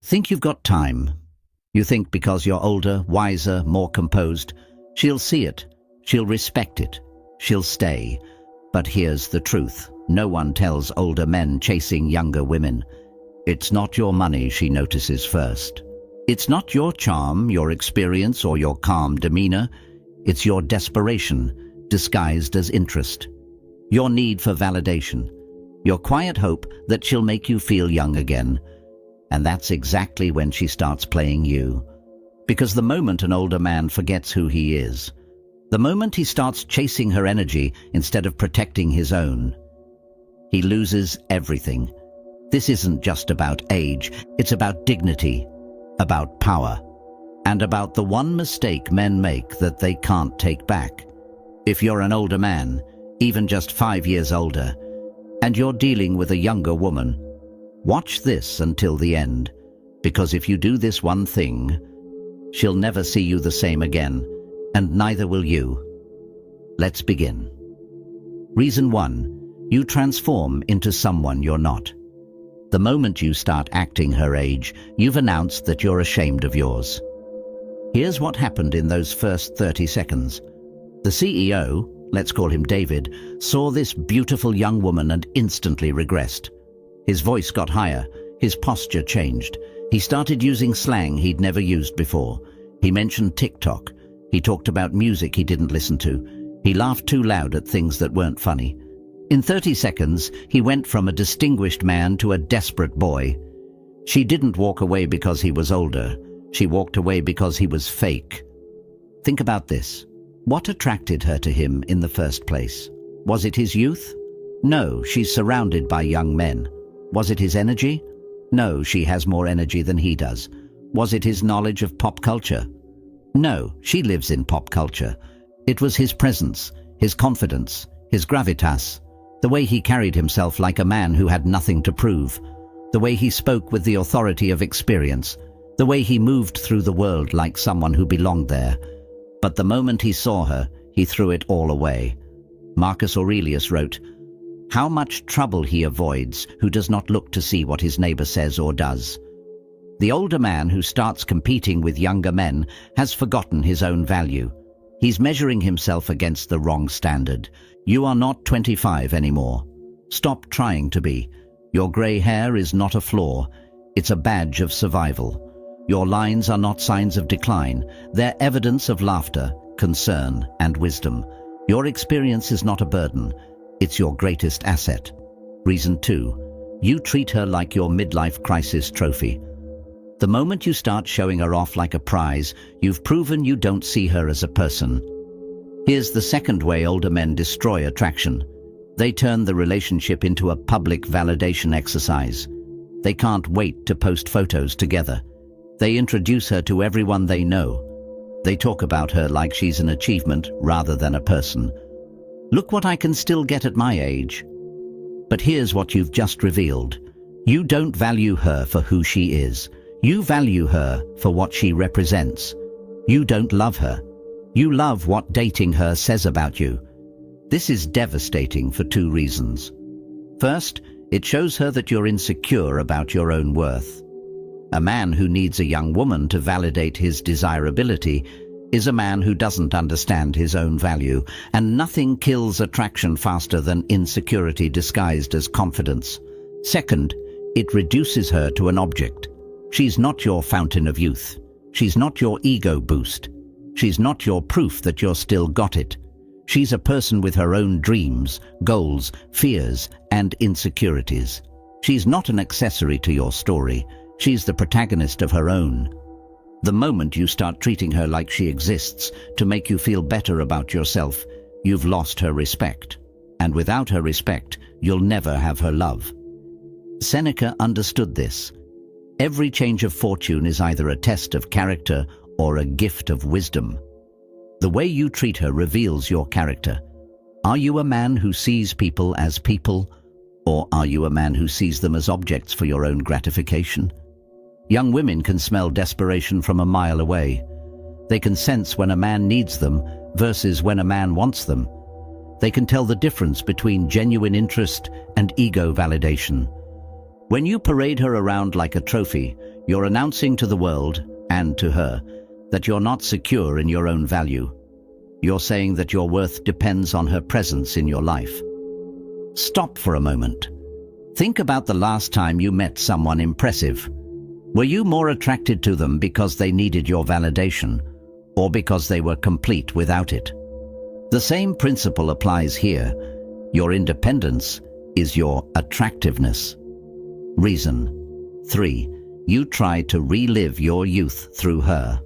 Think you've got time. You think because you're older, wiser, more composed, she'll see it, she'll respect it, she'll stay. But here's the truth. No one tells older men chasing younger women. It's not your money she notices first. It's not your charm, your experience, or your calm demeanor. It's your desperation, disguised as interest. Your need for validation. Your quiet hope that she'll make you feel young again. And that's exactly when she starts playing you. Because the moment an older man forgets who he is, the moment he starts chasing her energy instead of protecting his own, he loses everything. This isn't just about age, it's about dignity, about power, and about the one mistake men make that they can't take back. If you're an older man, even just 5 years older, and you're dealing with a younger woman, watch this until the end, because if you do this one thing, she'll never see you the same again, and neither will you. Let's begin. Reason 1. You transform into someone you're not. The moment you start acting her age, you've announced that you're ashamed of yours. Here's what happened in those first 30 seconds. The CEO, let's call him David, saw this beautiful young woman and instantly regressed. His voice got higher, his posture changed. He started using slang he'd never used before. He mentioned TikTok. He talked about music he didn't listen to. He laughed too loud at things that weren't funny. In 30 seconds, he went from a distinguished man to a desperate boy. She didn't walk away because he was older. She walked away because he was fake. Think about this. What attracted her to him in the first place? Was it his youth? No, she's surrounded by young men. Was it his energy? No, she has more energy than he does. Was it his knowledge of pop culture? No, she lives in pop culture. It was his presence, his confidence, his gravitas, the way he carried himself like a man who had nothing to prove, the way he spoke with the authority of experience, the way he moved through the world like someone who belonged there. But the moment he saw her, he threw it all away. Marcus Aurelius wrote, "How much trouble he avoids who does not look to see what his neighbor says or does." The older man who starts competing with younger men has forgotten his own value. He's measuring himself against the wrong standard. You are not 25 anymore. Stop trying to be. Your gray hair is not a flaw. It's a badge of survival. Your lines are not signs of decline. They're evidence of laughter, concern, and wisdom. Your experience is not a burden. It's your greatest asset. Reason 2. You treat her like your midlife crisis trophy. The moment you start showing her off like a prize, you've proven you don't see her as a person. Here's the second way older men destroy attraction. They turn the relationship into a public validation exercise. They can't wait to post photos together. They introduce her to everyone they know. They talk about her like she's an achievement rather than a person. Look what I can still get at my age. But here's what you've just revealed. You don't value her for who she is. You value her for what she represents. You don't love her. You love what dating her says about you. This is devastating for 2 reasons. First, it shows her that you're insecure about your own worth. A man who needs a young woman to validate his desirability is a man who doesn't understand his own value, and nothing kills attraction faster than insecurity disguised as confidence. Second, it reduces her to an object. She's not your fountain of youth. She's not your ego boost. She's not your proof that you're still got it. She's a person with her own dreams, goals, fears, and insecurities. She's not an accessory to your story. She's the protagonist of her own. The moment you start treating her like she exists to make you feel better about yourself, you've lost her respect. And without her respect, you'll never have her love. Seneca understood this. Every change of fortune is either a test of character or a gift of wisdom. The way you treat her reveals your character. Are you a man who sees people as people, or are you a man who sees them as objects for your own gratification? Young women can smell desperation from a mile away. They can sense when a man needs them versus when a man wants them. They can tell the difference between genuine interest and ego validation. When you parade her around like a trophy, You're announcing to the world, and to her, that you're not secure in your own value. You're saying that your worth depends on her presence in your life. Stop for a moment. Think about the last time you met someone impressive. Were you more attracted to them because they needed your validation, or because they were complete without it? The same principle applies here. Your independence is your attractiveness. Reason 3. You try to relive your youth through her.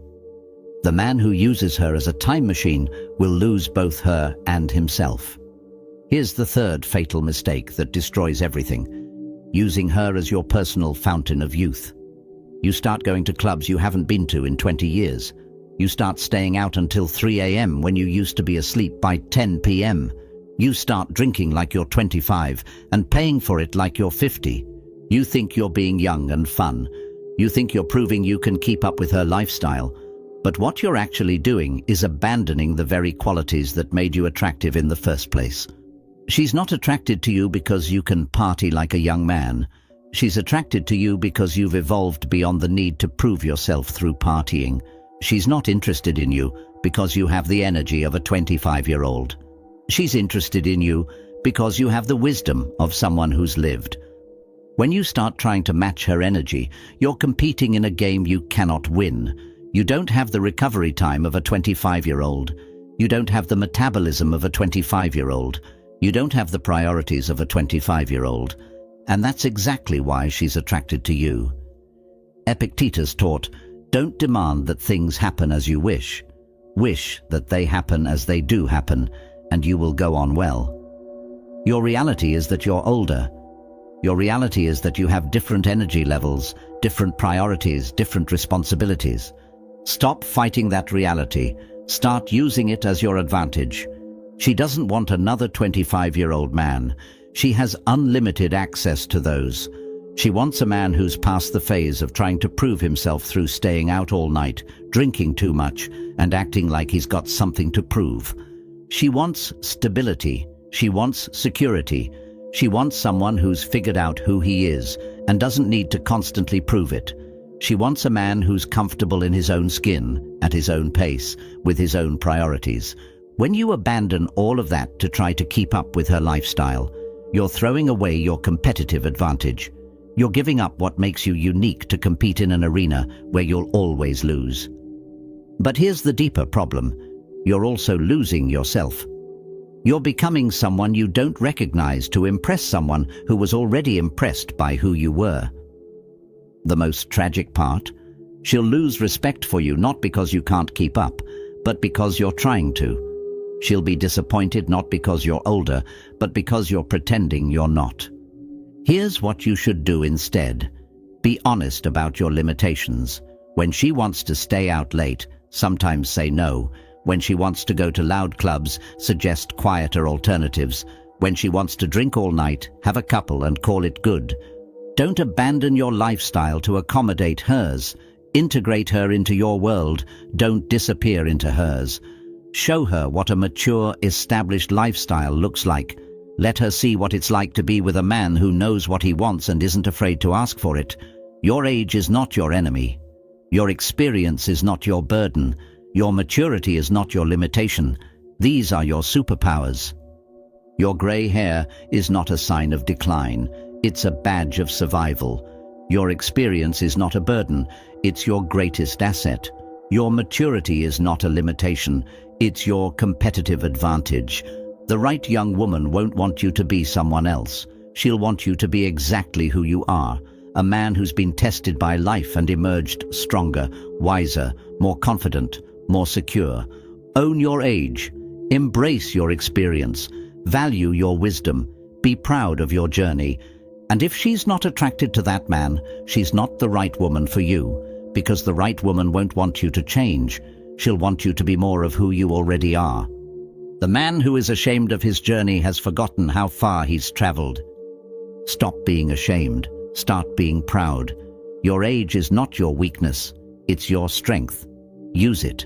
The man who uses her as a time machine will lose both her and himself. Here's the third fatal mistake that destroys everything: using her as your personal fountain of youth. You start going to clubs you haven't been to in 20 years. You start staying out until 3 a.m. when you used to be asleep by 10 p.m. You start drinking like you're 25 and paying for it like you're 50. You think you're being young and fun. You think you're proving you can keep up with her lifestyle. But what you're actually doing is abandoning the very qualities that made you attractive in the first place. She's not attracted to you because you can party like a young man. She's attracted to you because you've evolved beyond the need to prove yourself through partying. She's not interested in you because you have the energy of a 25-year-old. She's interested in you because you have the wisdom of someone who's lived. When you start trying to match her energy, you're competing in a game you cannot win. You don't have the recovery time of a 25-year-old. You don't have the metabolism of a 25-year-old. You don't have the priorities of a 25-year-old. And that's exactly why she's attracted to you. Epictetus taught, don't demand that things happen as you wish. Wish that they happen as they do happen, and you will go on well. Your reality is that you're older. Your reality is that you have different energy levels, different priorities, different responsibilities. Stop fighting that reality. Start using it as your advantage. She doesn't want another 25-year-old man. She has unlimited access to those. She wants a man who's past the phase of trying to prove himself through staying out all night, drinking too much, and acting like he's got something to prove. She wants stability. She wants security. She wants someone who's figured out who he is and doesn't need to constantly prove it. She wants a man who's comfortable in his own skin, at his own pace, with his own priorities. When you abandon all of that to try to keep up with her lifestyle, you're throwing away your competitive advantage. You're giving up what makes you unique to compete in an arena where you'll always lose. But here's the deeper problem. You're also losing yourself. You're becoming someone you don't recognize to impress someone who was already impressed by who you were. The most tragic part? She'll lose respect for you not because you can't keep up, but because you're trying to. She'll be disappointed not because you're older, but because you're pretending you're not. Here's what you should do instead. Be honest about your limitations. When she wants to stay out late, sometimes say no. When she wants to go to loud clubs, suggest quieter alternatives. When she wants to drink all night, have a couple and call it good. Don't abandon your lifestyle to accommodate hers. Integrate her into your world. Don't disappear into hers. Show her what a mature, established lifestyle looks like. Let her see what it's like to be with a man who knows what he wants and isn't afraid to ask for it. Your age is not your enemy. Your experience is not your burden. Your maturity is not your limitation. These are your superpowers. Your gray hair is not a sign of decline. It's a badge of survival. Your experience is not a burden. It's your greatest asset. Your maturity is not a limitation. It's your competitive advantage. The right young woman won't want you to be someone else. She'll want you to be exactly who you are. A man who's been tested by life and emerged stronger, wiser, more confident, more secure. Own your age. Embrace your experience. Value your wisdom. Be proud of your journey. And if she's not attracted to that man, she's not the right woman for you, because the right woman won't want you to change. She'll want you to be more of who you already are. The man who is ashamed of his journey has forgotten how far he's traveled. Stop being ashamed. Start being proud. Your age is not your weakness. It's your strength. Use it.